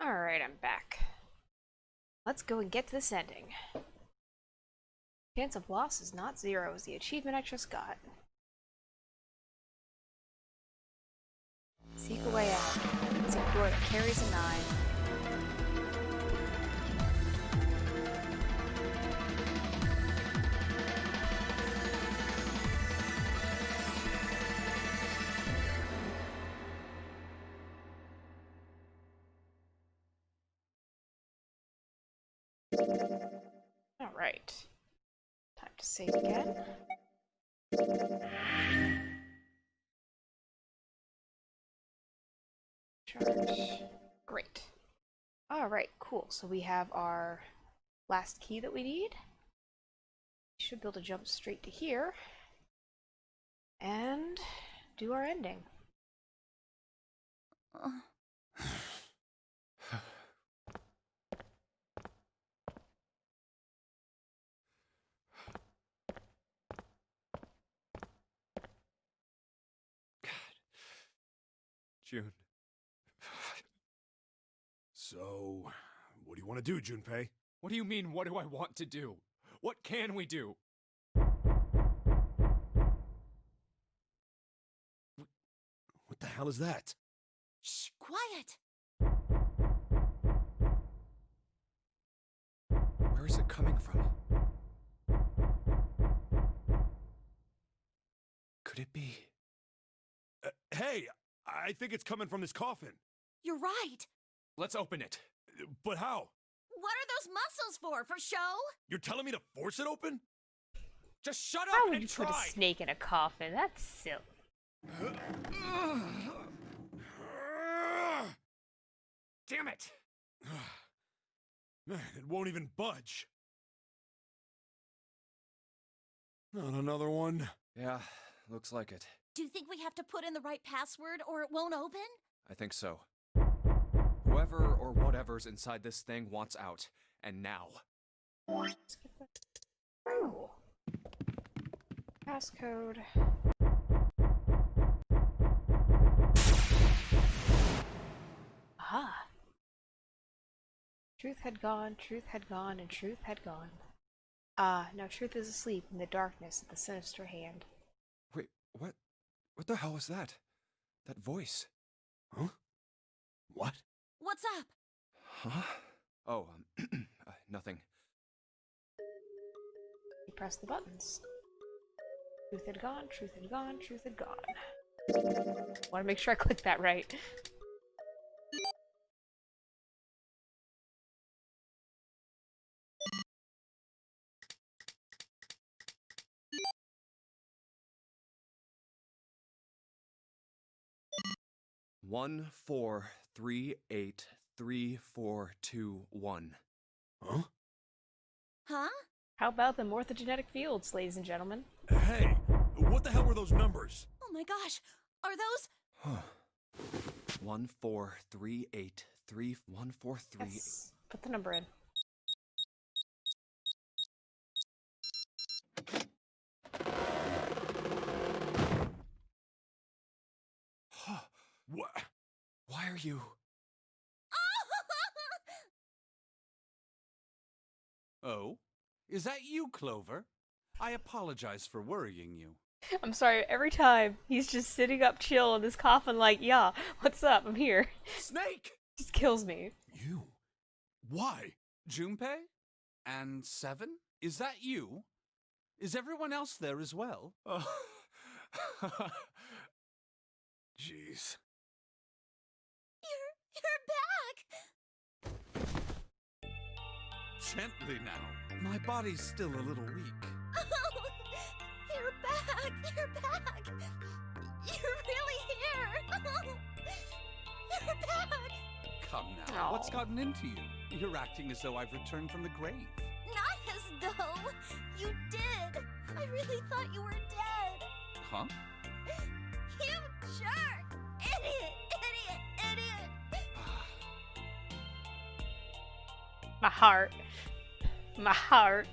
Alright, I'm back. Let's go and get to this ending. Chance of loss is not zero, is the achievement I just got. Seek a way out. It's a door that carries a 9. Alright. Time to save again. Charge. Great. Alright, cool. So we have our last key that we need. We should be able to jump straight to here. And do our ending. June. So, what do you want to do, Junpei? What do you mean, what do I want to do? What can we do? What the hell is that? Shh, quiet! Where is it coming from? Could it be? Hey, I think it's coming from this coffin. You're right! Let's open it. But how? What are those muscles for? For show? You're telling me to force it open? Just shut Why up would and you try! put a snake in a coffin? That's silly. Damn it! Man, it won't even budge. Not another one. Yeah, looks like it. Do you think we have to put in the right password or it won't open? I think so. Whoever or whatever's inside this thing wants out. And now. Oh. Passcode. Aha. Truth had gone, and truth had gone. Ah, now truth is asleep in the darkness of the sinister hand. Wait, what? What the hell was that? That voice? Huh? What? What's up? Huh? Oh, nothing. You press the buttons. Truth had gone, truth had gone, truth had gone. Want to make sure I click that right. One, 4, 3, 8, 3, 4, 2, 1. Huh? Huh? How about the morphogenetic fields, ladies and gentlemen? Hey, what the hell were those numbers? Oh my gosh! Are those? 1, 4, 3, 8, 3, 1, 4, 3. Yes. Put the number in. What? Why are you? Oh? Is that you, Clover? I apologize for worrying you. I'm sorry, every time he's just sitting up chill in this coffin like, yeah, what's up? I'm here. Snake! Just kills me. You? Why? Junpei? And 7? Is that you? Is everyone else there as well? Jeez. You're back! Gently now. My body's still a little weak. Oh, you're back! You're back! You're really here! You're back! Come now, what's Aw. gotten into you? You're acting as though I've returned from the grave. Not as though! You did! I really thought you were dead! Huh? You jerk! Idiot! Idiot! Idiot! My heart. My heart.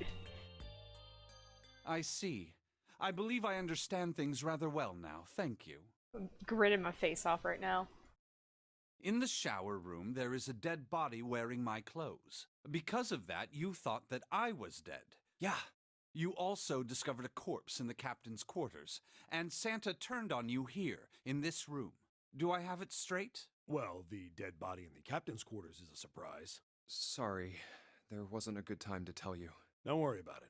I see. I believe I understand things rather well now. Thank you. I'm grinning my face off right now. In the shower room, there is a dead body wearing my clothes. Because of that, you thought that I was dead. Yeah. You also discovered a corpse in the captain's quarters, and Santa turned on you here, in this room. Do I have it straight? Well, the dead body in the captain's quarters is a surprise. Sorry, there wasn't a good time to tell you. Don't worry about it.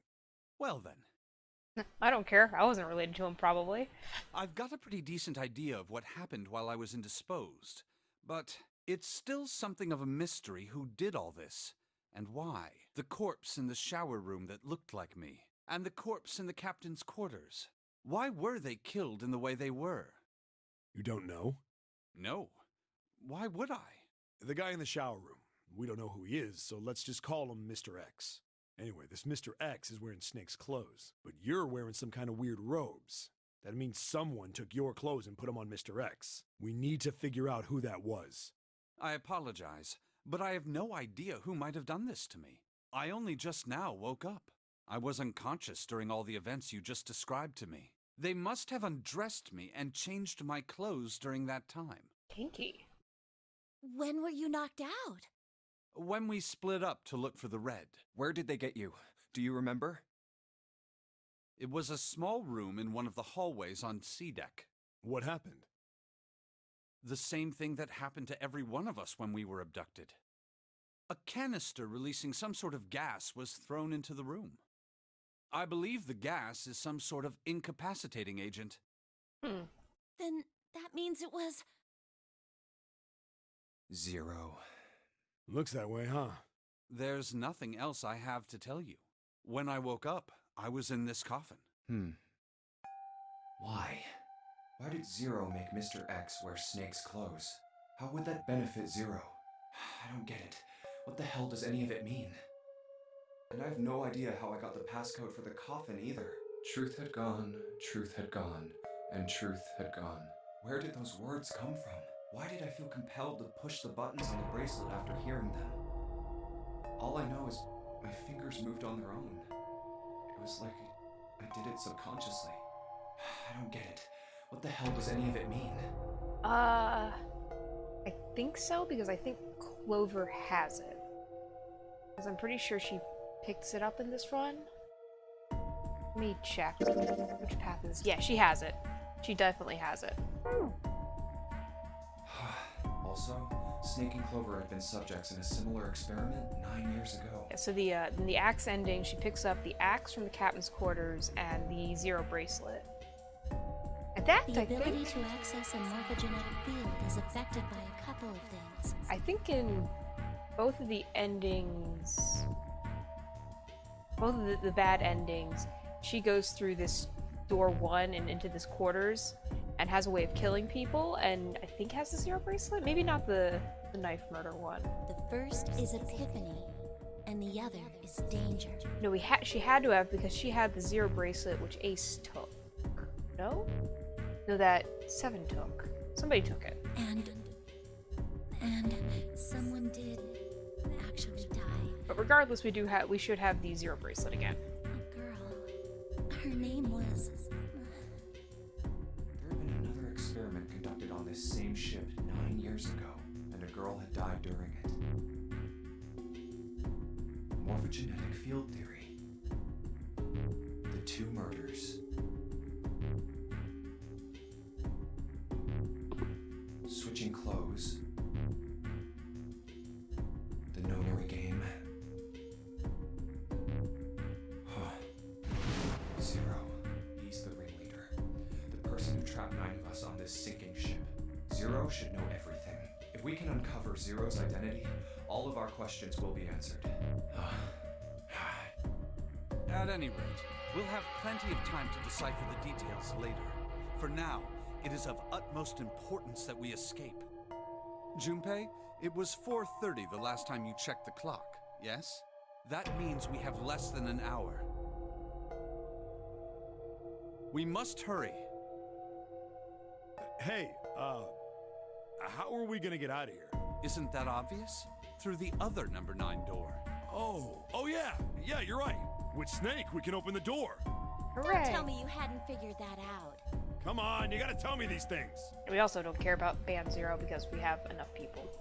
Well then, I don't care. I wasn't related to him, probably. I've got a pretty decent idea of what happened while I was indisposed, but it's still something of a mystery who did all this, and why. The corpse in the shower room that looked like me, and the corpse in the captain's quarters. Why were they killed in the way they were? You don't know? No. Why would I? The guy in the shower room. We don't know who he is, so let's just call him Mr. X. Anyway, this Mr. X is wearing Snake's clothes, but you're wearing some kind of weird robes. That means someone took your clothes and put them on Mr. X. We need to figure out who that was. I apologize, but I have no idea who might have done this to me. I only just now woke up. I was unconscious during all the events you just described to me. They must have undressed me and changed my clothes during that time. Kinky. When were you knocked out? When we split up to look for the red. Where did they get you? Do you remember? It was a small room in one of the hallways on C deck. What happened? The same thing that happened to every one of us when we were abducted. A canister releasing some sort of gas was thrown into the room. I believe the gas is some sort of incapacitating agent. Then that means it was... Zero. Looks that way, huh? There's nothing else I have to tell you. When I woke up, I was in this coffin. Why? Why did Zero make Mr. X wear Snake's clothes? How would that benefit Zero? I don't get it. What the hell does any of it mean? And I have no idea how I got the passcode for the coffin either. Truth had gone, and truth had gone. Where did those words come from? Why did I feel compelled to push the buttons on the bracelet after hearing them? All I know is my fingers moved on their own. It was like I did it subconsciously. I don't get it. What the hell does any of it mean? I think so, because I think Clover has it. Because I'm pretty sure she picks it up in this run. Let me check which path is. Yeah, she has it. She definitely has it. Also, Snake and Clover had been subjects in a similar experiment 9 years ago. Yeah, so in the axe ending, she picks up the axe from the captain's quarters and the Zero bracelet. And that, The I ability think, to access a morphogenetic field is affected by a couple of things. I think in both of the endings, both of the bad endings, she goes through this door 1 and into this quarters and has a way of killing people, and I think has the Zero bracelet. Maybe not the knife murder one. The first is epiphany, and the other is danger. No, she had to have, because she had the Zero bracelet, which Ace took. No? No, that Seven took. Somebody took it. And someone did actually die. But regardless, we should have the Zero bracelet again. A girl. Her name was... There had been another experiment conducted on this same ship 9 years ago, and a girl had died during it. Morphogenetic field theory. The 2 murders. Switching clothes. The notary game. Zero. He's the ringleader. The person who trapped 9 of us on this sinking ship. Zero should know everything. If we can uncover Zero's identity, all of our questions will be answered. At any rate, we'll have plenty of time to decipher the details later. For now, it is of utmost importance that we escape. Junpei, it was 4:30 the last time you checked the clock, yes? That means we have less than an hour. We must hurry. Hey, how are we gonna get out of here? Isn't that obvious? Through the other number 9 door. Oh yeah, you're right. With Snake, we can open the door. Hooray! Don't tell me you hadn't figured that out. Come on, you gotta tell me these things. We also don't care about Band Zero because we have enough people.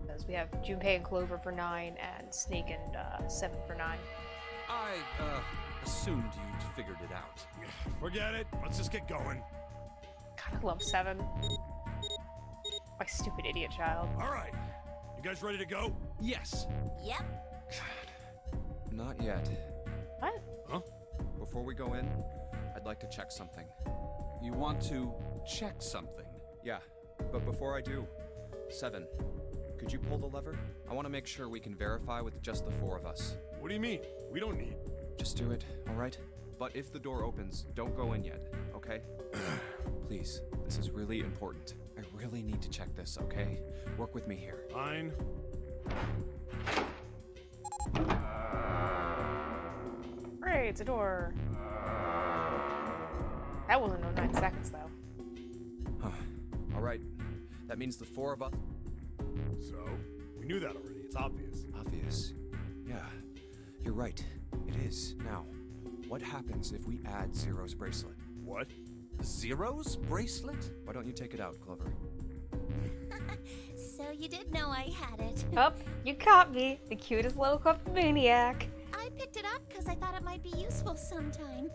Because we have Junpei and Clover for 9, and Snake and 7 for 9. I, assumed you'd figured it out. Forget it. Let's just get going. God, I love 7. My stupid idiot child. All right. You guys ready to go? Yes. Yep. Not yet. What? Huh? Before we go in, I'd like to check something. You want to check something? Yeah, but before I do, 7, could you pull the lever? I want to make sure we can verify with just the 4 of us. What do you mean? We don't need. Just do it, alright? But if the door opens, don't go in yet, okay? Please, this is really important. I really need to check this, okay? Work with me here. Fine. Great, it's a door. That wasn't no 9 seconds, though. Huh. Alright, that means the 4 of us. So, we knew that already. It's obvious. Obvious. Yeah, you're right. It is. Now, what happens if we add Zero's bracelet? What? Zero's bracelet? Why don't you take it out, Clover? So you did know I had it. Oh, you caught me. The cutest little kleptomaniac. I picked it up because I thought it might be useful sometime.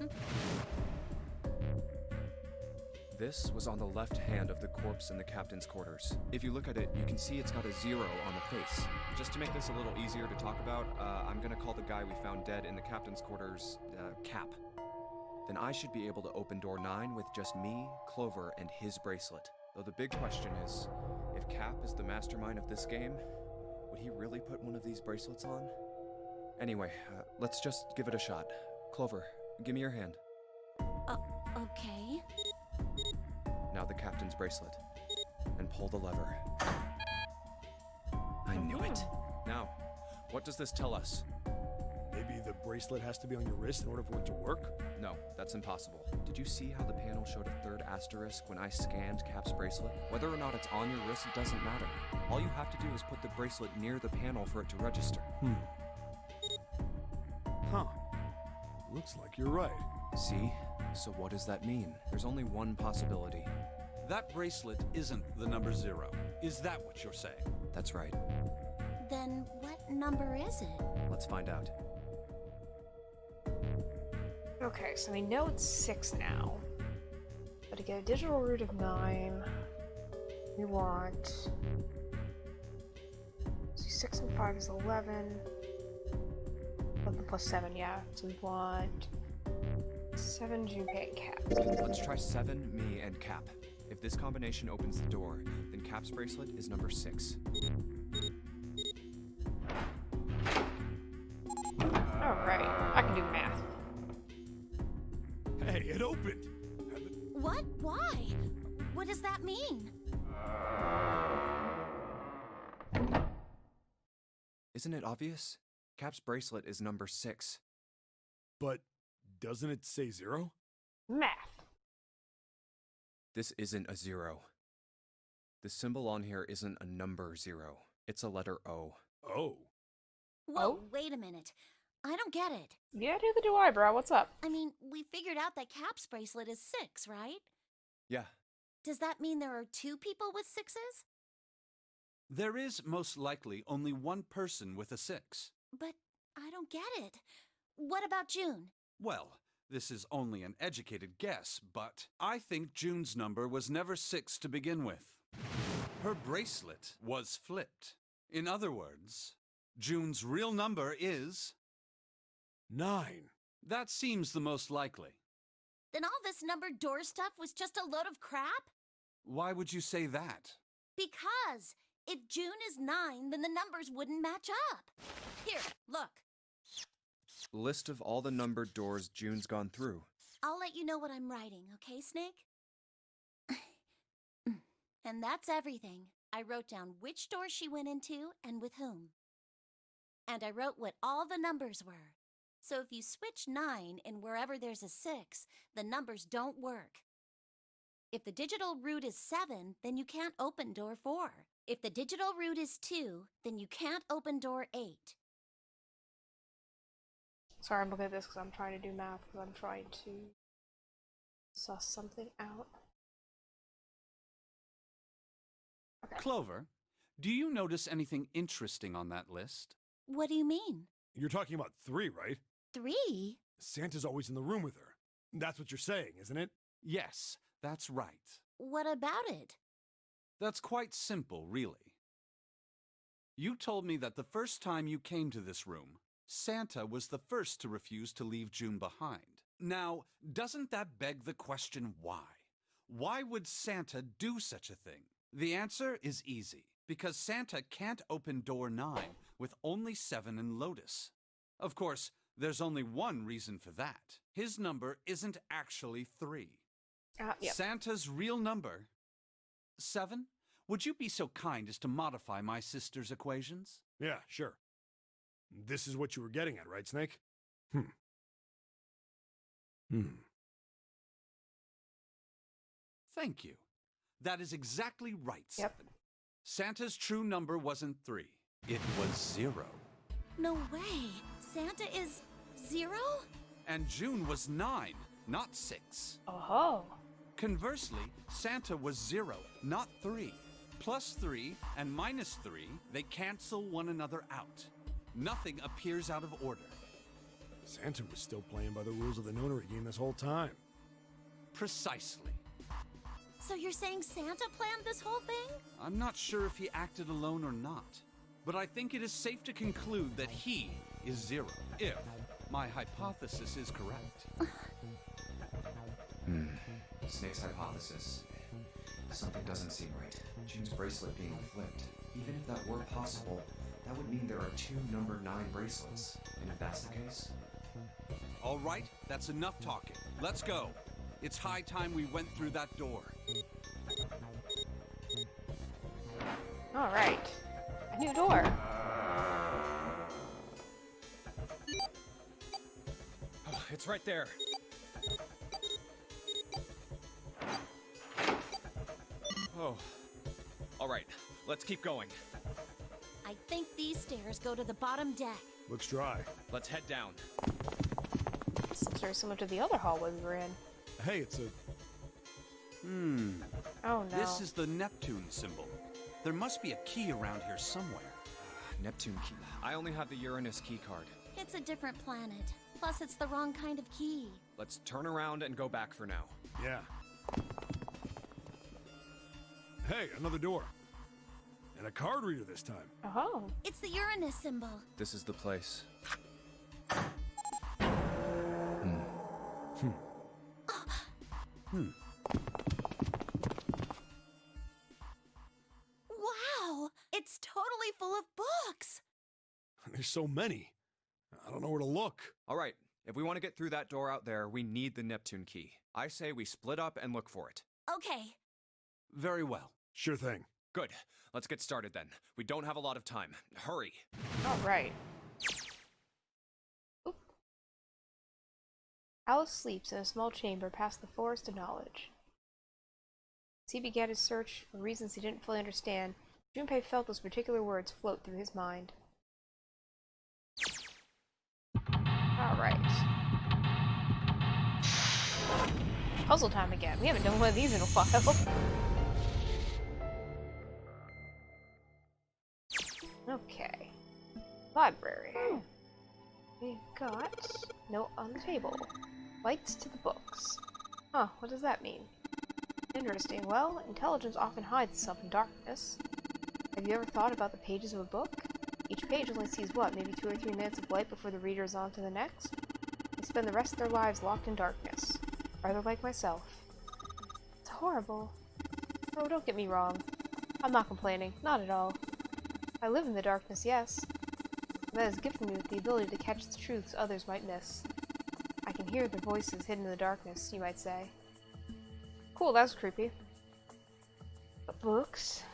This was on the left hand of the corpse in the captain's quarters. If you look at it, you can see it's got a 0 on the face. Just to make this a little easier to talk about, I'm gonna call the guy we found dead in the captain's quarters, Cap. Then I should be able to open door 9 with just me, Clover, and his bracelet. Though the big question is, if Cap is the mastermind of this game, would he really put one of these bracelets on? Anyway, let's just give it a shot. Clover, give me your hand. Okay. Now the captain's bracelet. And pull the lever. I knew it. Now, what does this tell us? Maybe the bracelet has to be on your wrist in order for it to work? No, that's impossible. Did you see how the panel showed a 3rd asterisk when I scanned Cap's bracelet? Whether or not it's on your wrist, it doesn't matter. All you have to do is put the bracelet near the panel for it to register. Huh. Looks like you're right. See? So what does that mean? There's only one possibility. That bracelet isn't the number 0. Is that what you're saying? That's right. Then what number is it? Let's find out. Okay, so we know it's 6 now. But to get a digital root of 9, we want... So 6 and 5 is 11. 11 plus 7, yeah. So we want 7 Junpei and Cap. Let's try 7, me, and Cap. If this combination opens the door, then Cap's bracelet is number 6. Alright, I can do math. Hey, it opened! What? Why? What does that mean? Isn't it obvious? Cap's bracelet is number 6. But doesn't it say 0? Math. This isn't a 0. The symbol on here isn't a number 0. It's a letter O. Oh. Whoa, wait a minute. I don't get it. Yeah, neither do I, bro. What's up? I mean, we figured out that Cap's bracelet is 6, right? Yeah. Does that mean there are 2 people with 6s? There is most likely only one person with a 6. But I don't get it. What about June? Well, this is only an educated guess, but I think June's number was never 6 to begin with. Her bracelet was flipped. In other words, June's real number is... 9. That seems the most likely. Then all this numbered door stuff was just a load of crap? Why would you say that? Because if June is 9, then the numbers wouldn't match up. Here, look. List of all the numbered doors June's gone through. I'll let you know what I'm writing, okay, Snake? And that's everything. I wrote down which door she went into and with whom. And I wrote what all the numbers were. So if you switch 9 in wherever there's a 6, the numbers don't work. If the digital root is 7, then you can't open door 4. If the digital root is 2, then you can't open door 8. Sorry, I'm looking at this because I'm trying to do math because I'm trying to suss something out. Clover, do you notice anything interesting on that list? What do you mean? You're talking about 3, right? 3? Santa's always in the room with her. That's what you're saying, isn't it? Yes, that's right. What about it? That's quite simple, really. You told me that the first time you came to this room, Santa was the first to refuse to leave June behind. Now, doesn't that beg the question why? Why would Santa do such a thing? The answer is easy, because Santa can't open door 9 with only 7 and Lotus. Of course, there's only one reason for that. His number isn't actually 3. Yep. Santa's real number, 7? Would you be so kind as to modify my sister's equations? Yeah, sure. This is what you were getting at, right, Snake? Thank you. That is exactly right, Yep. 7. Santa's true number wasn't 3. It was 0. No way. Santa is 0? And June was 9, not 6. Oh. Conversely, Santa was 0, not 3. Plus 3 and minus 3, they cancel one another out. Nothing appears out of order. Santa was still playing by the rules of the notary game this whole time. Precisely. So you're saying Santa planned this whole thing? I'm not sure if he acted alone or not, but I think it is safe to conclude that he is 0, if my hypothesis is correct. Snake's hypothesis. Something doesn't seem right. June's bracelet being flipped. Even if that were possible, that would mean there are 2 number 9 bracelets. And if that's the case... All right, that's enough talking. Let's go. It's high time we went through that door. All right. A new door. Oh, it's right there. Oh. All right, let's keep going. I think these stairs go to the bottom deck. Looks dry. Let's head down. Seems very similar to the other hallway we were in. Hey, it's a... Oh no. This is the Neptune symbol. There must be a key around here somewhere. Neptune key. I only have the Uranus key card. It's a different planet. Plus, it's the wrong kind of key. Let's turn around and go back for now. Yeah. Hey, another door. And a card reader this time. Oh. It's the Uranus symbol. This is the place. Wow! It's totally full of books! There's so many. I don't know where to look. All right, if we want to get through that door out there, we need the Neptune key. I say we split up and look for it. Okay. Very well. Sure thing. Good. Let's get started then. We don't have a lot of time. Hurry. All right. Oop. Alice sleeps in a small chamber past the forest of knowledge. As he began his search for reasons he didn't fully understand, Junpei felt those particular words float through his mind. Alright. Puzzle time again. We haven't done one of these in a while. Okay. Library. We've got note on the table. Lights to the books. Huh, what does that mean? Interesting. Well, intelligence often hides itself in darkness. Have you ever thought about the pages of a book? Each page only sees what, maybe 2 or 3 minutes of light before the reader is on to the next? They spend the rest of their lives locked in darkness. Rather like myself. It's horrible. Oh, don't get me wrong. I'm not complaining. Not at all. I live in the darkness, yes. That has gifted me with the ability to catch the truths others might miss. I can hear their voices hidden in the darkness, you might say. Cool, that was creepy. But books?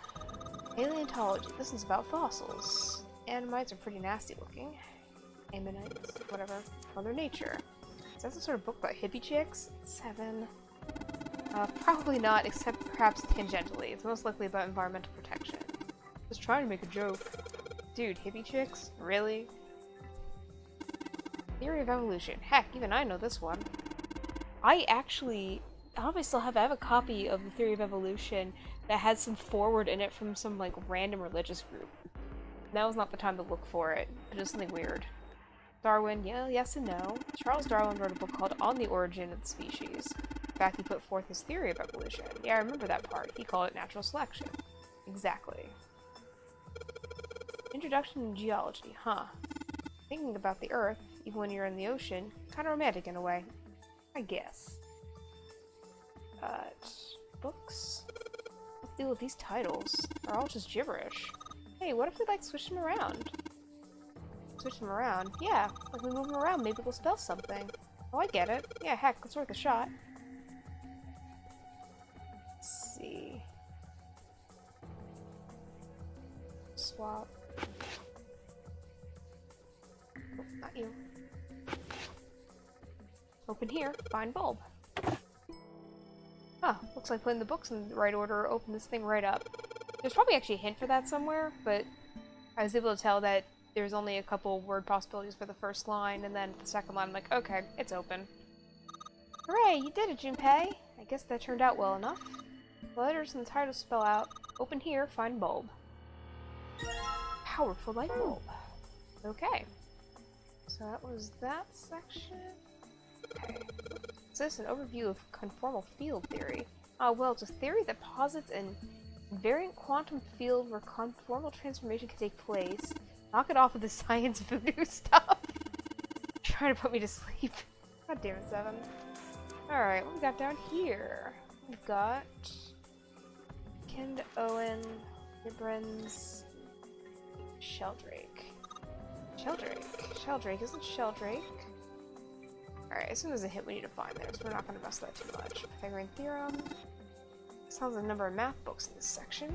Paleontology. This is about fossils. Animites are pretty nasty looking. Ammonites, whatever. Mother Nature. Is that some sort of book about hippie chicks? 7. Probably not, except perhaps tangentially. It's most likely about environmental protection. Just trying to make a joke. Dude, hippie chicks? Really? Theory of evolution. Heck, even I know this one. I don't know if I still have I have a copy of the Theory of Evolution that had some forward in it from some like random religious group. Now was not the time to look for it, but just something weird. Darwin, yeah, yes and no. Charles Darwin wrote a book called On the Origin of the Species. In fact, he put forth his theory of evolution. Yeah, I remember that part. He called it natural selection. Exactly. Introduction to geology, huh? Thinking about the Earth, even when you're in the ocean, kind of romantic in a way. I guess. But books? What's the deal with these titles? They're all just gibberish. Hey, what if we like switch them around? Switch them around? Yeah, if we move them around, maybe we'll spell something. Oh, I get it. Yeah, heck, it's worth a shot. Let's see. Swap. Oh, not you. Open here. Find bulb. Huh, looks like putting the books in the right order opened this thing right up. There's probably actually a hint for that somewhere, but I was able to tell that there's only a couple word possibilities for the first line, and then the second line I'm like, okay, it's open. Hooray, you did it, Junpei! I guess that turned out well enough. The letters in the title spell out, open here, find bulb. Powerful light bulb. Okay. So that was that section. Okay. So this is an overview of conformal field theory. Oh, well, it's a theory that posits an invariant quantum field where conformal transformation can take place. Knock it off with the science voodoo stuff. Trying to put me to sleep. God damn it, Seven. Alright, what we got down here? We've got Kind Owen, Gibrans, Sheldrake. Sheldrake, isn't Sheldrake? Alright, as soon as a hint we need to find there, so we're not going to mess that too much. Pythagorean theorem. Sounds like a number of math books in this section.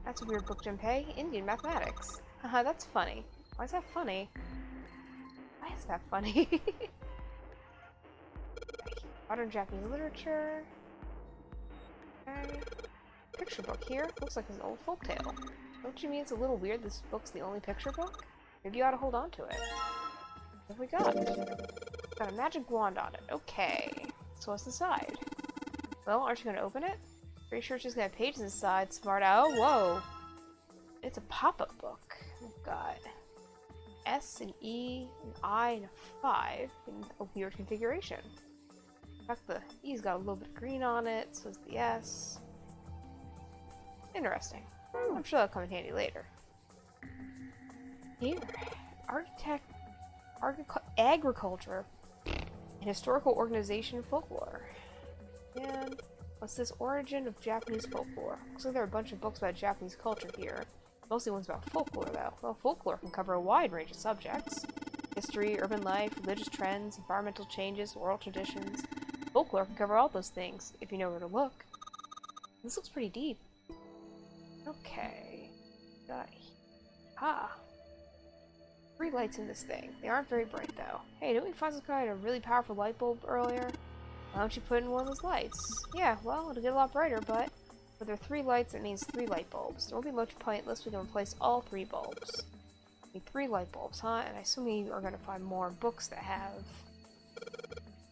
That's a weird book, Junpei. Indian mathematics. Haha, that's funny. Why is that funny? Why is that funny? Modern Japanese literature. Okay. Picture book here. Looks like an old folktale. Don't you mean it's a little weird this book's the only picture book? Maybe you ought to hold on to it. What have we got? Got a magic wand on it. Okay. So what's the side? Well, aren't you going to open it? Pretty sure it's just got pages inside. Smart. Oh, whoa. It's a pop-up book. We've got S, and E, an I, and a 5 in a weird configuration. In fact, the E's got a little bit of green on it, so is the S. Interesting. I'm sure that'll come in handy later. Here. Agriculture, and historical organization folklore. And what's this? Origin of Japanese folklore. Looks like there are a bunch of books about Japanese culture here. Mostly ones about folklore, though. Well, folklore can cover a wide range of subjects. History, urban life, religious trends, environmental changes, oral traditions. Folklore can cover all those things, if you know where to look. This looks pretty deep. Okay. Ah. 3 lights in this thing. They aren't very bright, though. Hey, didn't we find some kind of really powerful light bulb earlier? Why don't you put in one of those lights? Yeah, well, it'll get a lot brighter, but if there are 3 lights, it means 3 light bulbs. There won't be much point unless we can replace all 3 bulbs. Need 3 light bulbs, huh? And I assume we are going to find more books that have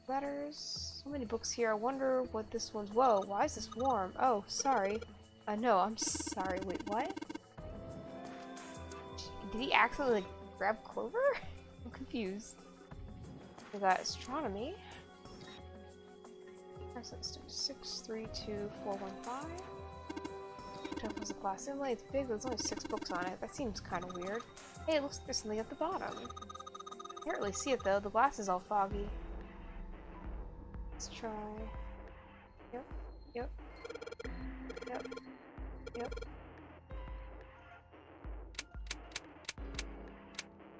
letters. So many books here. I wonder what this one's... Whoa, why is this warm? Oh, sorry. No, I'm sorry. Wait, what? Did he accidentally, like, grab Clover? I'm confused. We got astronomy. Let's do 632415. Jump was a glass inlay. It's big, but there's only 6 books on it. That seems kind of weird. Hey, it looks like there's something at the bottom. Can't really see it though. The glass is all foggy. Let's try. Yep. Yep. Yep. Yep.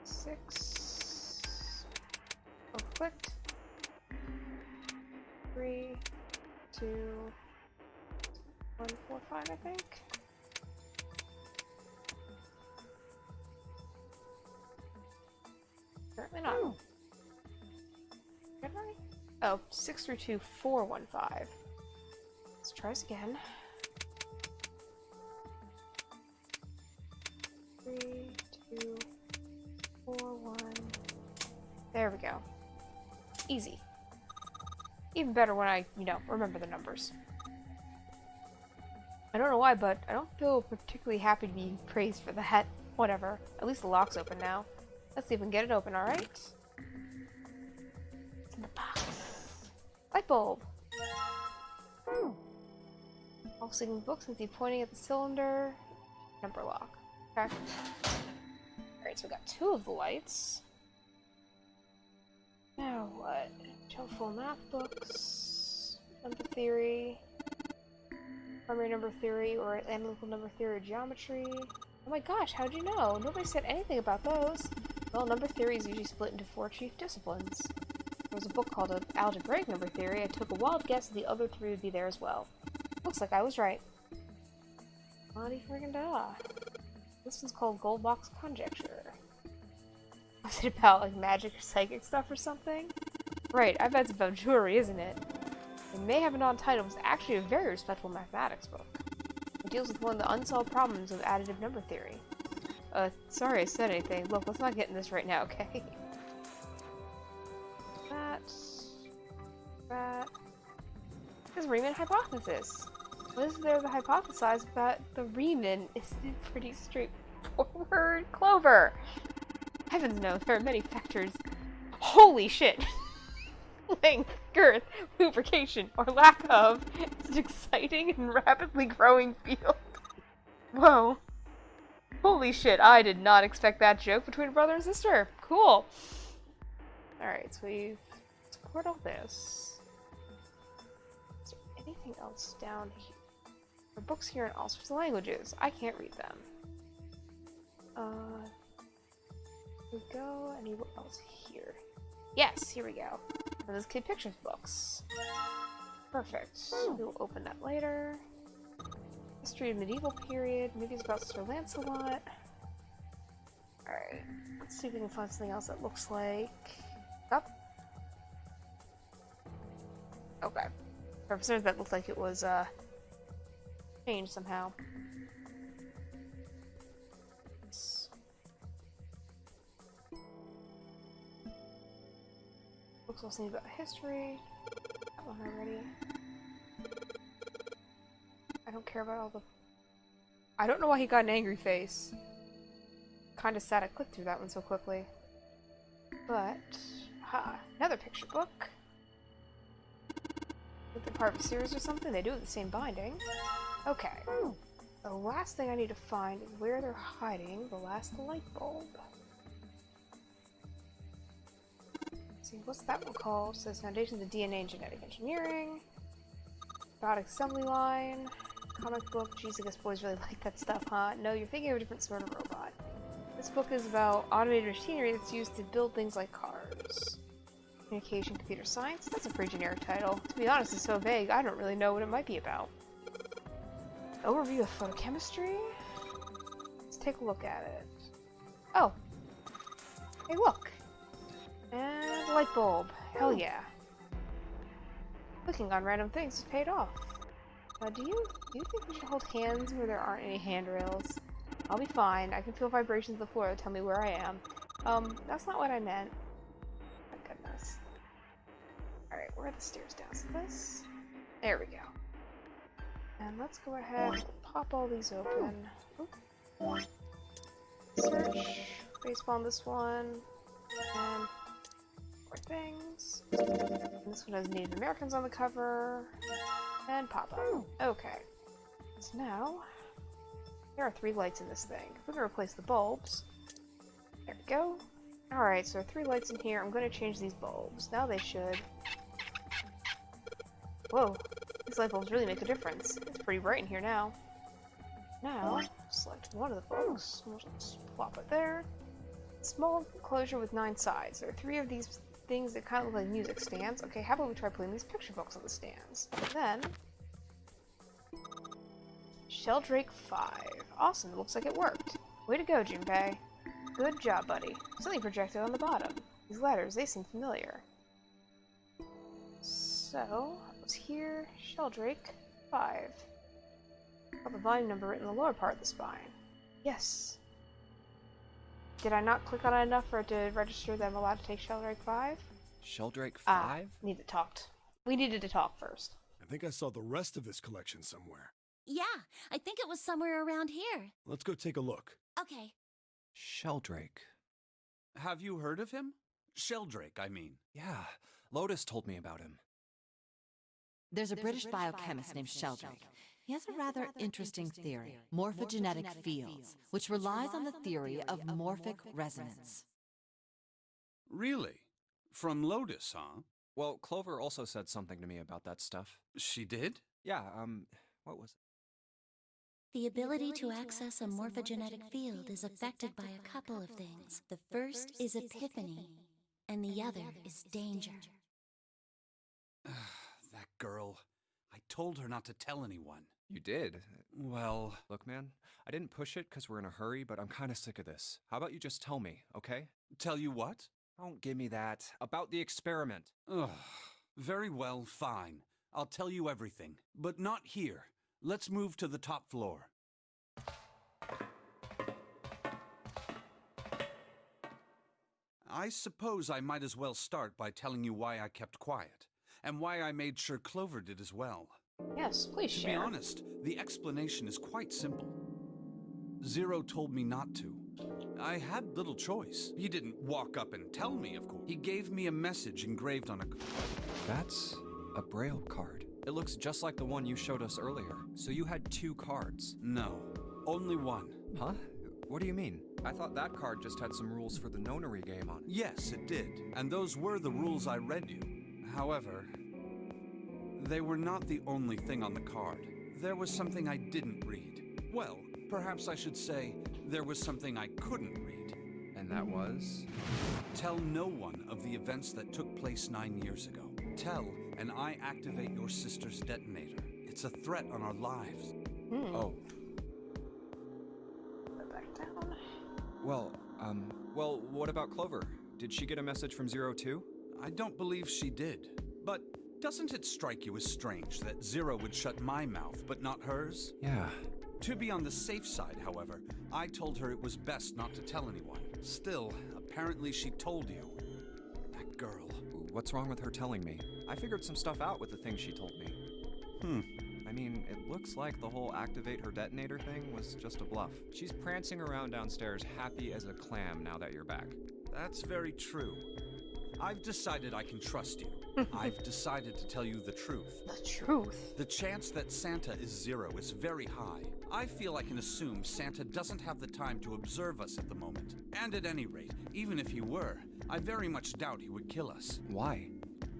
6. Oh, clicked. 3, 2, 1, 4, 5, I think. Apparently not. Did I? Oh, 632415. Let's try this again. 3, 2, 4, 1. There we go. Easy. Even better when I, remember the numbers. I don't know why, but I don't feel particularly happy to be praised for that. Whatever. At least the lock's open now. Let's see if we can get it open, alright? It's in the box. Light bulb! All single books and see pointing at the cylinder. Number lock. Okay. Alright, so we got 2 of the lights. Now what? Full math books. Number theory. Primary number theory or analytical number theory or geometry. Oh my gosh, how'd you know? Nobody said anything about those. Well, number theory is usually split into 4 chief disciplines. There was a book called Algebraic Number Theory. I took a wild guess that the other 3 would be there as well. Looks like I was right. Bloody friggin' da. This one's called Gold Box Conjecture. Was it about, like, magic or psychic stuff or something? Right, I bet it's about jewelry, isn't it? It may have a non-title, but it's actually a very respectable mathematics book. It deals with one of the unsolved problems of additive number theory. Sorry I said anything. Look, let's not get in this right now, okay? That... This is Riemann hypothesis. What is there to hypothesize about the Riemann? Isn't it pretty straightforward? Clover! Heavens no, there are many factors. Holy shit! Length, girth, lubrication, or lack of. It's an exciting and rapidly growing field. Whoa. Holy shit, I did not expect that joke between a brother and sister. Cool. Alright, so we've scored all this. Is there anything else down here? There are books here in all sorts of languages. I can't read them. Here we go. Any what else here? Yes, here we go. And this kid pictures books. Perfect. We will open that later. History of medieval period. Maybe it's about Sir Lancelot. Alright. Let's see if we can find something else that looks like... Up. Okay. For upstairs that looked like it was, changed somehow. Books also need about history. That one already. I don't care about all the... I don't know why he got an angry face. Kinda sad I clicked through that one so quickly. But... another picture book. If they're part of a series or something, they do have the same binding. Okay. The last thing I need to find is where they're hiding the last light bulb. Let's see, what's that one called? It says Foundations of DNA and Genetic Engineering. Robotic Assembly Line. Comic book. Jeez, I guess boys really like that stuff, huh? No, you're thinking of a different sort of robot. This book is about automated machinery that's used to build things like cars. Communication, computer science? That's a pretty generic title. To be honest, it's so vague, I don't really know what it might be about. Overview of photochemistry? Let's take a look at it. Oh! Hey, look! And a light bulb. Hell yeah. Clicking on random things has paid off. Do you think we should hold hands where there aren't any handrails? I'll be fine. I can feel vibrations of the floor that tell me where I am. That's not what I meant. My goodness. Alright, where are the stairs down to this? There we go. And let's go ahead and pop all these open. Oop. Search. Baseball on this one. And more things. And this one has Native Americans on the cover. And pop up. Okay. So now, there are 3 lights in this thing. We're gonna replace the bulbs. There we go. Alright, so there are 3 lights in here. I'm gonna change these bulbs. Now they should... Whoa. These light bulbs really make a difference. It's pretty bright in here now. Now, select one of the books. We'll just plop it there. Small enclosure with 9 sides. There are 3 of these things that kind of look like music stands. Okay, how about we try putting these picture books on the stands? And then... Sheldrake 5. Awesome, it looks like it worked. Way to go, Junpei. Good job, buddy. Something projected on the bottom. These letters, they seem familiar. So, what's here? Sheldrake 5. Got the volume number written in the lower part of the spine. Yes. Did I not click on it enough for it to register that I'm allowed to take Sheldrake 5? Sheldrake 5? We needed to talk first. I think I saw the rest of this collection somewhere. Yeah, I think it was somewhere around here. Let's go take a look. Okay. Sheldrake. Have you heard of him? Sheldrake, I mean. Yeah, Lotus told me about him. There's a British biochemist named Sheldrake. He has a rather interesting theory, morphogenetic fields, which relies on the theory of morphic resonance. Really? From Lotus, huh? Well, Clover also said something to me about that stuff. She did? Yeah, what was it? The ability to access a morphogenetic field is affected by a couple of things. The first is epiphany, and the other is danger. That girl. I told her not to tell anyone. You did? Well, Look, man, I didn't push it because we're in a hurry, but I'm kind of sick of this. How about you just tell me, okay? tell you what? Don't give me that. About the experiment. Ugh. Very well, fine. I'll tell you everything. But not here. Let's move to the top floor. I suppose I might as well start by telling you why I kept quiet, and why I made sure Clover did as well. Yes, please To share. be honest, the explanation is quite simple. Zero told me not to. I had little choice. He didn't walk up and tell me, of course. He gave me a message engraved on a... That's a Braille card. It looks just like the one you showed us earlier. So you had 2 cards. No, only one. Huh? What do you mean? I thought that card just had some rules for the nonary game on it. Yes, it did. And those were the rules I read you. However, they were not the only thing on the card. There was something I didn't read. Well, perhaps I should say, there was something I couldn't read. And that was? Tell no one of the events that took place 9 years ago. Tell, and I activate your sister's detonator. It's a threat on our lives. Oh. Put back down. Well, what about Clover? Did she get a message from Zero too? I don't believe she did. But doesn't it strike you as strange that Zero would shut my mouth, but not hers? Yeah. To be on the safe side, however, I told her it was best not to tell anyone. Still, apparently she told you. That girl. What's wrong with her telling me? I figured some stuff out with the things she told me. I mean, it looks like the whole activate her detonator thing was just a bluff. She's prancing around downstairs happy as a clam now that you're back. That's very true. I've decided I can trust you. I've decided to tell you the truth. The truth. The chance that Santa is Zero is very high. I feel I can assume Santa doesn't have the time to observe us at the moment. And at any rate, even if he were, I very much doubt he would kill us. Why?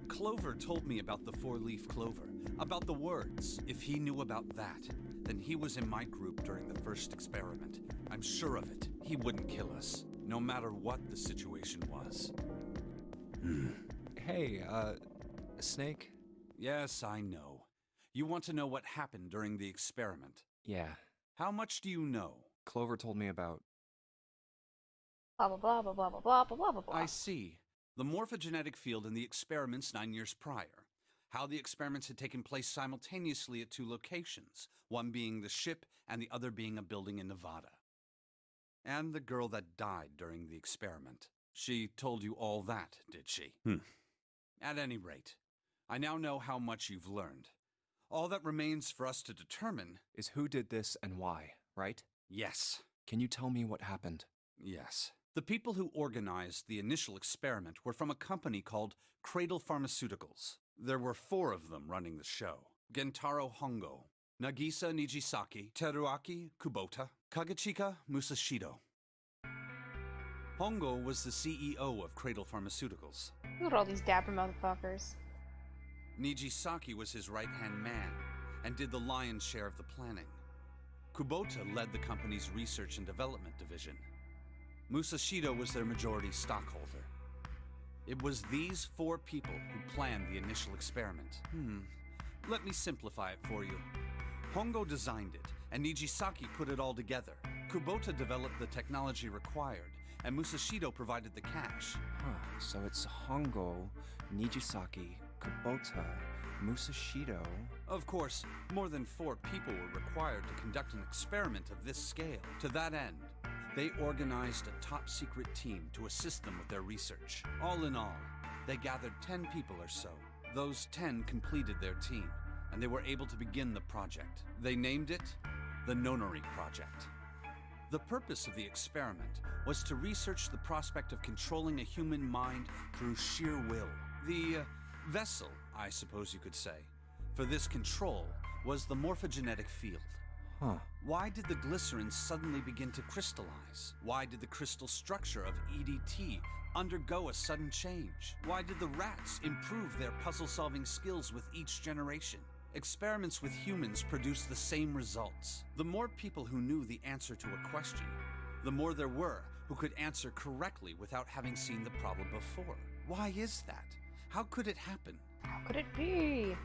Clover told me about the 4-leaf clover, about the words. If he knew about that, then he was in my group during the first experiment. I'm sure of it. He wouldn't kill us, no matter what the situation was. Hey, Snake? Yes, I know. You want to know what happened during the experiment. Yeah. How much do you know? Clover told me about... Blah blah blah blah blah blah blah blah blah blah. I see. The morphogenetic field in the experiments 9 years prior. How the experiments had taken place simultaneously at 2 locations, one being the ship and the other being a building in Nevada. And the girl that died during the experiment. She told you all that, did she? At any rate, I now know how much you've learned. All that remains for us to determine is who did this and why, right? yes. Can you tell me what happened? Yes. The people who organized the initial experiment were from a company called Cradle Pharmaceuticals. There were 4 of them running the show. Gentaro Hongo, Nagisa Nijisaki, Teruaki Kubota, Kagechika Musashido. Hongo was the CEO of Cradle Pharmaceuticals. Look at all these dapper motherfuckers. Nijisaki was his right-hand man and did the lion's share of the planning. Kubota led the company's research and development division. Musashido was their majority stockholder. It was these 4 people who planned the initial experiment. Let me simplify it for you. Hongo designed it, and Nijisaki put it all together. Kubota developed the technology required, and Musashido provided the cash. So it's Hongo, Nijisaki, Kubota, Musashido... Of course, more than 4 people were required to conduct an experiment of this scale. To that end, they organized a top-secret team to assist them with their research. All in all, they gathered 10 people or so. Those 10 completed their team. and they were able to begin the project. They named it the Nonary Project. The purpose of the experiment was to research the prospect of controlling a human mind through sheer will. The vessel, I suppose you could say, for this control was the morphogenetic field. Huh. Why did the glycerin suddenly begin to crystallize? Why did the crystal structure of EDT undergo a sudden change? Why did the rats improve their puzzle-solving skills with each generation? Experiments with humans produce the same results. The more people who knew the answer to a question, the more there were who could answer correctly without having seen the problem before. Why is that? How could it happen? How could it be?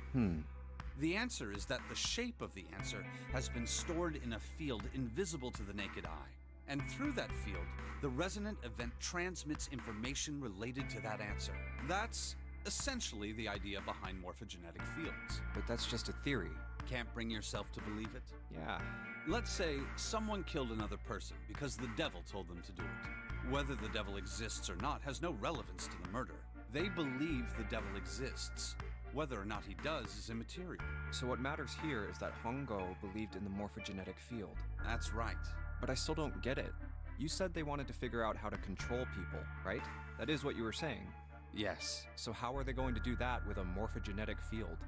The answer is that the shape of the answer has been stored in a field invisible to the naked eye. And through that field, the resonant event transmits information related to that answer. That's essentially the idea behind morphogenetic fields. But that's just a theory. Can't bring yourself to believe it? Yeah. Let's say someone killed another person because the devil told them to do it. Whether the devil exists or not has no relevance to the murder. They believe the devil exists. Whether or not he does is immaterial. So what matters here is that Hongo believed in the morphogenetic field. That's right. But I still don't get it. You said they wanted to figure out how to control people, right? That is what you were saying. Yes. So how are they going to do that with a morphogenetic field?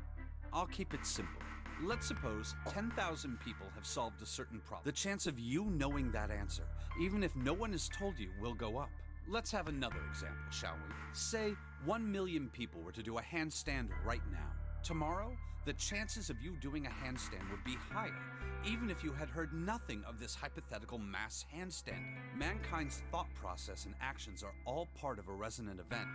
I'll keep it simple. Let's suppose 10,000 people have solved a certain problem. The chance of you knowing that answer, even if no one has told you, will go up. Let's have another example, shall we? Say 1 million people were to do a handstand right now. Tomorrow, the chances of you doing a handstand would be higher, even if you had heard nothing of this hypothetical mass handstanding. Mankind's thought process and actions are all part of a resonant event.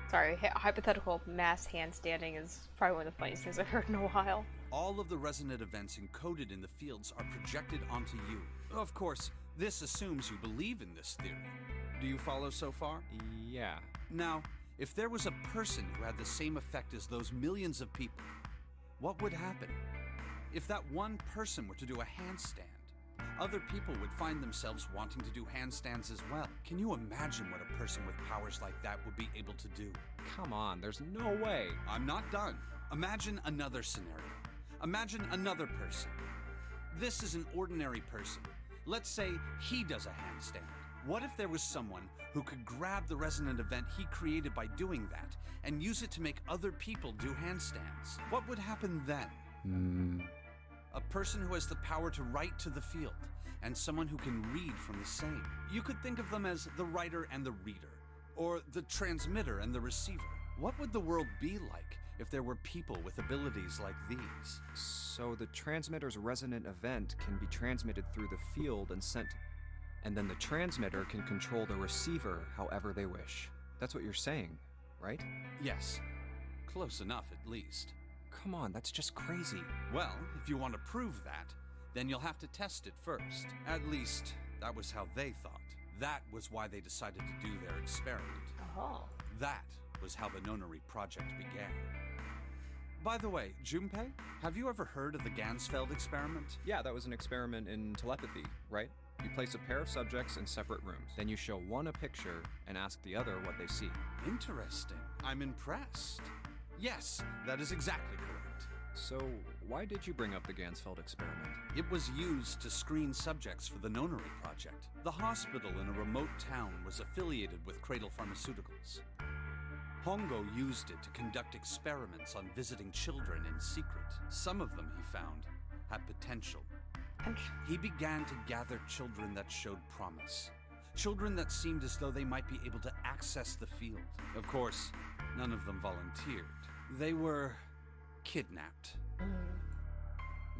Sorry, hypothetical mass handstanding is probably one of the funniest things I've heard in a while. All of the resonant events encoded in the fields are projected onto you. Of course, this assumes you believe in this theory. Do you follow so far? Yeah. Now, if there was a person who had the same effect as those millions of people, what would happen? If that one person were to do a handstand, other people would find themselves wanting to do handstands as well. Can you imagine what a person with powers like that would be able to do? Come on, there's no way. I'm not done. Imagine another scenario. Imagine another person. This is an ordinary person. Let's say he does a handstand. What if there was someone who could grab the resonant event he created by doing that and use it to make other people do handstands? What would happen then? A person who has the power to write to the field, and someone who can read from the same. You could think of them as the writer and the reader, or the transmitter and the receiver. What would the world be like if there were people with abilities like these? So the transmitter's resonant event can be transmitted through the field and sent, and then the transmitter can control the receiver however they wish. That's what you're saying, right? Yes. Close enough, at least. Come on, that's just crazy. Well, if you want to prove that, then you'll have to test it first. At least, that was how they thought. That was why they decided to do their experiment. Oh. That was how the Nonary Project began. By the way, Junpei, have you ever heard of the Gansfeld experiment? Yeah, that was an experiment in telepathy, right? You place a pair of subjects in separate rooms. Then you show one a picture and ask the other what they see. Interesting. I'm impressed. Yes, that is exactly correct. So, why did you bring up the Gansfeld experiment? It was used to screen subjects for the Nonary Project. The hospital in a remote town was affiliated with Cradle Pharmaceuticals. Hongo used it to conduct experiments on visiting children in secret. Some of them, he found, had potential. He began to gather children that showed promise. Children that seemed as though they might be able to access the field. Of course, none of them volunteered. They were kidnapped.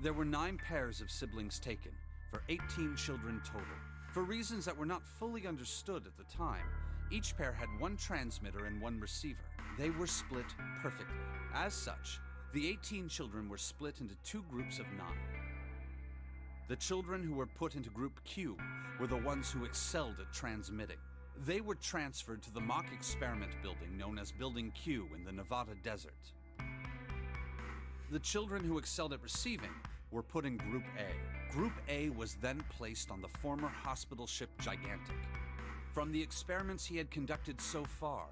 There were 9 pairs of siblings taken, for 18 children total. For reasons that were not fully understood at the time, each pair had 1 transmitter and 1 receiver. They were split perfectly. As such, the 18 children were split into 2 groups of 9. The children who were put into Group Q were the ones who excelled at transmitting. They were transferred to the mock experiment building known as Building Q in the Nevada desert. The children who excelled at receiving were put in Group A. Group A was then placed on the former hospital ship Gigantic. From the experiments he had conducted so far,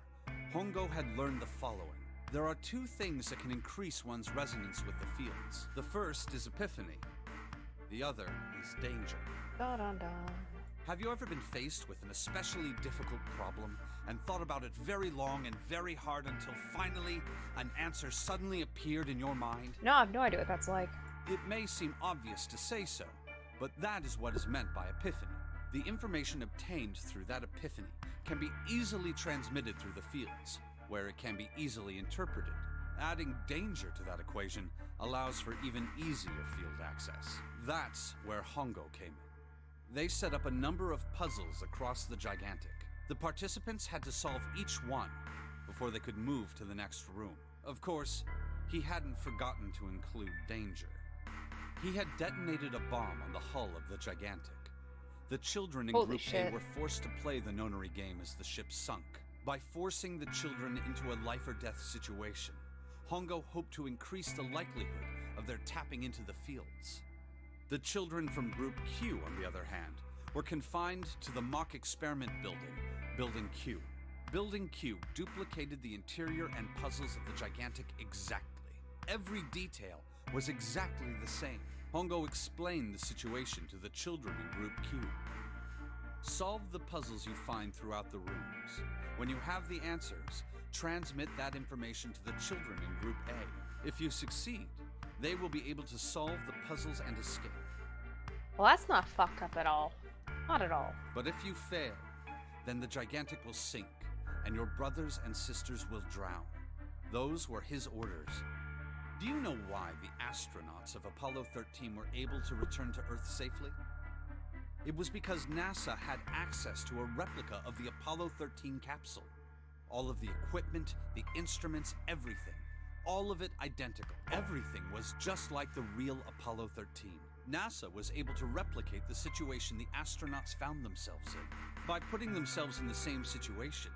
Hongo had learned the following. There are two things that can increase one's resonance with the fields. The first is epiphany. The other is danger. Dun dun dun. Have you ever been faced with an especially difficult problem and thought about it very long and very hard until finally an answer suddenly appeared in your mind? No, I have no idea what that's like. It may seem obvious to say so, but that is what is meant by epiphany. The information obtained through that epiphany can be easily transmitted through the fields, where it can be easily interpreted. Adding danger to that equation allows for even easier field access. That's where Hongo came in. They set up a number of puzzles across the Gigantic. The participants had to solve each one before they could move to the next room. Of course, he hadn't forgotten to include danger. He had detonated a bomb on the hull of the Gigantic. The children in Holy Group shit. A were forced to play the nonary game as the ship sunk. By forcing the children into a life-or-death situation, Hongo hoped to increase the likelihood of their tapping into the fields. The children from Group Q, on the other hand, were confined to the mock experiment building, Building Q. Building Q duplicated the interior and puzzles of the Gigantic exactly. Every detail was exactly the same. Hongo explained the situation to the children in Group Q. Solve the puzzles you find throughout the rooms. When you have the answers, transmit that information to the children in Group A. If you succeed, they will be able to solve the puzzles and escape. Well, that's not fucked up at all. Not at all. But if you fail, then the Gigantic will sink, and your brothers and sisters will drown. Those were his orders. Do you know why the astronauts of Apollo 13 were able to return to Earth safely? It was because NASA had access to a replica of the Apollo 13 capsule. All of the equipment, the instruments, everything. All of it identical. Everything was just like the real Apollo 13. NASA was able to replicate the situation the astronauts found themselves in. By putting themselves in the same situation,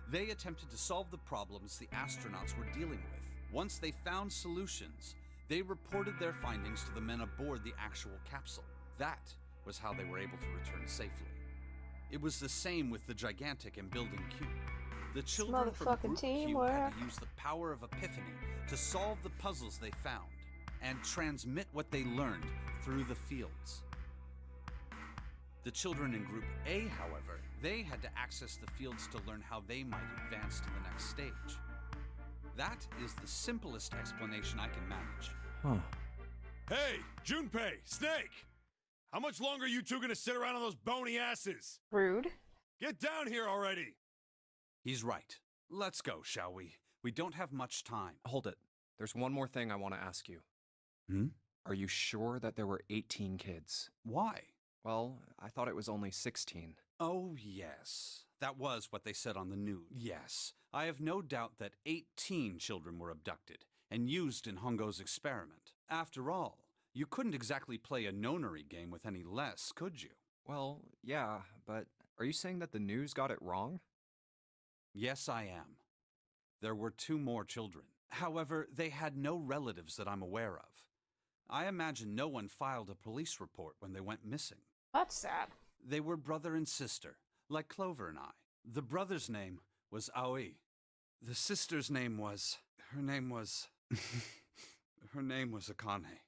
they attempted to solve the problems the astronauts were dealing with. Once they found solutions, they reported their findings to the men aboard the actual capsule. That was how they were able to return safely. It was the same with the Gigantic and Building Q. The children from Motherfucking Group Q teamwork. had to use the power of epiphany to solve the puzzles they found and transmit what they learned through the fields. The children in Group A, however, they had to access the fields to learn how they might advance to the next stage. That is the simplest explanation I can manage. Huh. Hey, Junpei, Snake! How much longer are you two gonna sit around on those bony asses? Rude. Get down here already! He's right. Let's go, shall we? We don't have much time. Hold it. There's one more thing I want to ask you. Hmm? Are you sure that there were 18 kids? Why? Well, I thought it was only 16. Oh, yes. That was what they said on the news. Yes. I have no doubt that 18 children were abducted and used in Hongo's experiment. After all, you couldn't exactly play a nonary game with any less, could you? Well, yeah, but are you saying that the news got it wrong? Yes, I am. There were 2 more children. However, they had no relatives that I'm aware of. I imagine no one filed a police report when they went missing. That's sad. They were brother and sister, like Clover and I. The brother's name was Aoi. The sister's name was... Her name was Akane.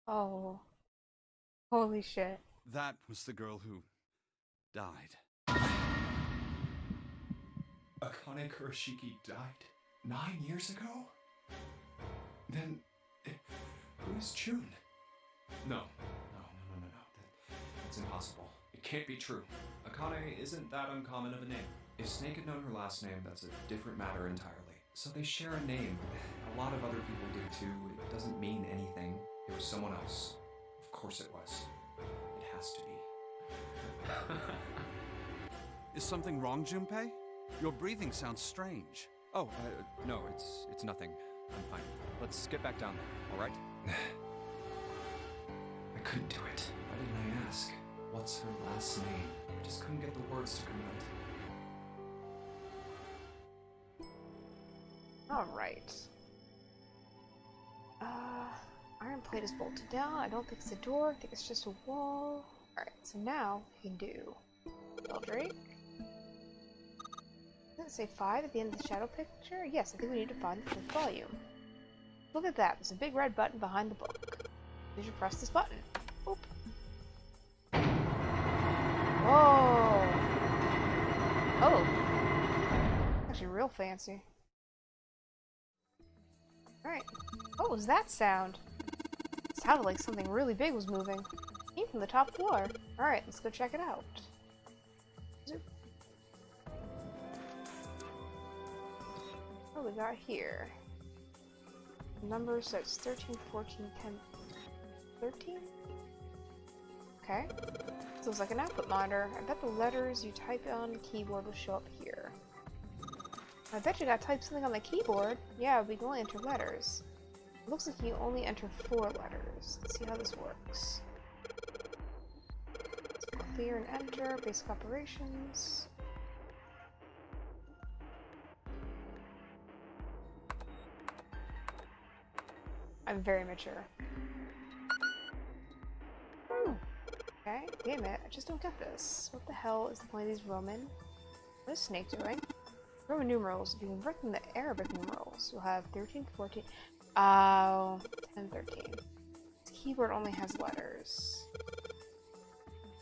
Oh. Holy shit. That was the girl who died. Akane Kurashiki died 9 years ago? Then, who is June? No. That's impossible. It can't be true. Akane isn't that uncommon of a name. If Snake had known her last name, that's a different matter entirely. So they share a name. A lot of other people do too. It doesn't mean anything. It was someone else. Of course it was. It has to be. Is something wrong, Junpei? Your breathing sounds strange. Oh, no, it's nothing. I'm fine. Let's get back down there, all right? I couldn't do it. Why didn't I ask? What's her last name? I just couldn't get the words to come out. Alright. Iron plate is bolted down. I don't think it's a door. I think it's just a wall. Alright, so now we can do Eldrake. Does it say 5 at the end of the shadow picture? Yes, I think we need to find the 5th volume. Look at that. There's a big red button behind the book. You should press this button. Boop. Whoa! Oh! Actually real fancy. Alright. What was that sound? It sounded like something really big was moving. It came from the top floor. Alright, let's go check it out. Zoop. What do we got here? Number says 13, 14, 10, 13? Okay. So it's like an output monitor. I bet the letters you type on the keyboard will show up here. I bet you gotta type something on the keyboard. Yeah, we can only enter letters. It looks like you only enter 4 letters. Let's see how this works. Let's clear and enter, basic operations. I'm very mature. Okay, wait a minute, I just don't get this. What the hell is the point of these Roman? What is Snake doing? Roman numerals. If you convert them to Arabic numerals, you'll have 13, 14. Oh, 10, 13. This keyboard only has letters.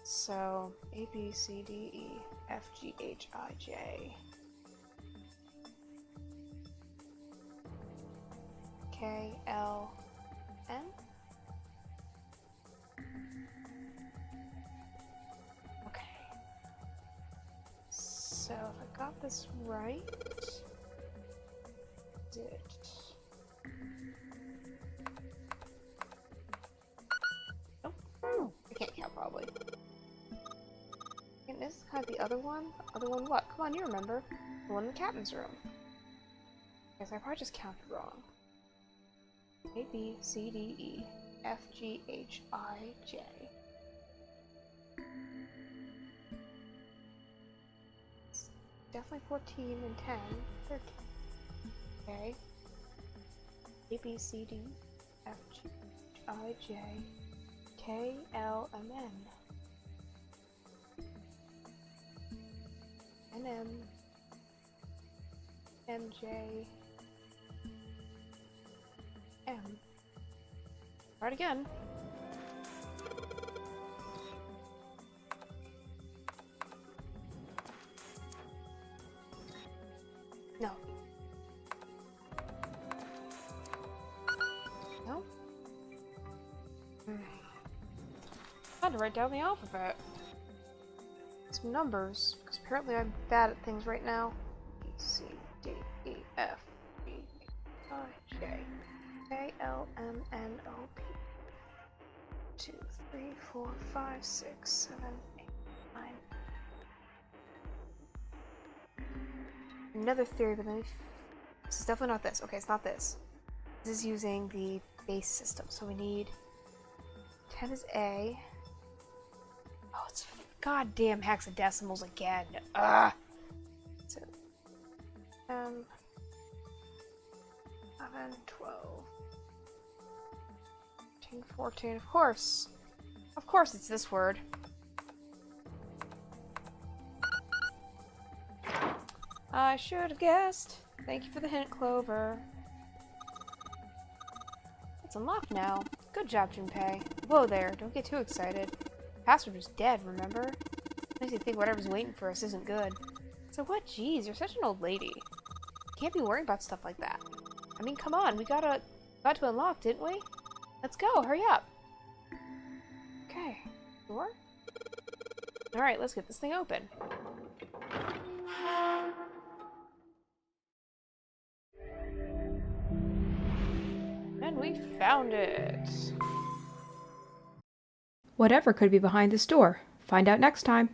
So, A, B, C, D, E, F, G, H, I, J. K, L, N? Okay. So, if I got this right... Nope. I can't count, probably. And this is kind of the other one? Other one what? Come on, you remember. The one in the captain's room. Guess I probably just counted wrong. A, B, C, D, E, F, G, H, I, J. It's definitely 14 and 10, 13. Okay. A, B, C, D, F, G, H, I, J, K, L, M, N. N, M, M, J, M. Try it again. No. No? I had to write down the alphabet. Some numbers, because apparently I'm bad at things right now. B, C, D, E, F, G, H, I, J. K, L, M, N, O, P. 2, 3, 4, 5, 6, 7, 8, 9. Another theory, but then this is definitely not this. Okay, it's not this. This is using the base system, so we need 10 is A. Oh, it's goddamn hexadecimals again. Ugh. So, 11, 12. 14, of course. Of course it's this word. I should have guessed. Thank you for the hint, Clover. It's unlocked now. Good job, Junpei. Whoa there, don't get too excited. Password was dead, remember? Makes you think whatever's waiting for us isn't good. So what? Jeez, you're such an old lady. Can't be worrying about stuff like that. I mean, come on, we got to unlock, didn't we? Let's go, hurry up. Okay, door? Alright, let's get this thing open. And we found it. Whatever could be behind this door? Find out next time.